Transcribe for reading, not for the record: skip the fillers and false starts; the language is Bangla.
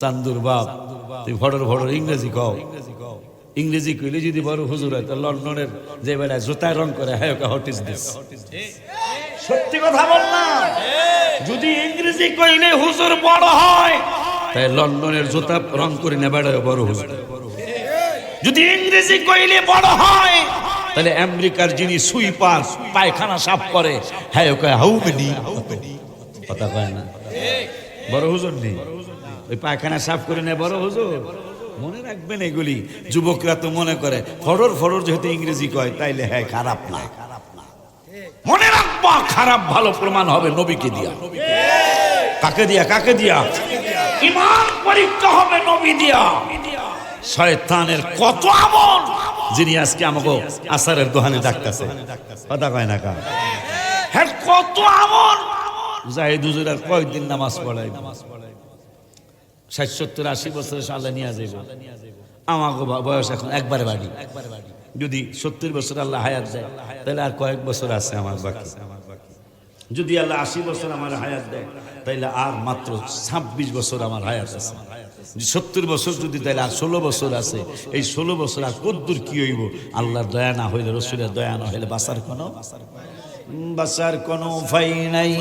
চান্দুর বাপ তুই ভড়র ভড়র ইংরেজি কও, ইংরেজি কইলে যদি বড় হুজুর হয় তো লন্ডনের যে বেড়ায় জুতায় রং করে হ্যাঁ হোয়াট ইজ দিস, সত্যি কথা বল না। যদি ইংরেজি কইলে হুজুর বড় হয় তাই লন্ডনের জুতা রং করে না বেড়ায় বড় হুজুর। যদি ইংরেজি কইলে বড় হয় তাহলে আমেরিকার যিনি সুইপার পায়খানা সাফ করে হ্যাঁ কয় হাউ মেনি, কথা কয় না বড় হুজুর নেই, ওই পায়খানা সাফ করে নেয় বড় হুজুর। মনে রাখবেন এগুলি, যুবকরা তো মনে করে ফরর ফরর যেহেতু ইংরেজি কয় তাইলে হ্যাঁ খারাপ না। মনে রাখবা খারাপ ভালো প্রমাণ হবে নবীকে দিয়া। কাকে দিয়া? কাকে দিয়া? ঈমান পরীক্ষা হবে নবী দিয়া। শয়তানের কত আমল যিনি আজকে আমাকে আসারের দোহানে ডাকতেছে, কথা কয় না কা হ্যাঁ কত আমল। জাহিদ হুজুর আর কয়েকদিন নামাজ পড়াই 60-70-80 বছরের সালে নিয়ে যাইব। আমাকে বয়স এখন একবারে বাড়ি, যদি 70 বছর আল্লাহ হায়াত দেয় তাহলে আর কয়েক বছর আছে আমার বাকি। যদি আল্লাহ 80 বছর আমার হায়াত দেয় তাহলে আর মাত্র 26 বছর আমার হায়াত আছে। 70 বছর যদি তাহলে আর 16 বছর আছে। এই 16 বছর আর কদ্দুর কি হইব? আল্লাহর দয়া না হইলে, রসুলের দয়া না হইলে বাঁচার কোনো উপায় নাই।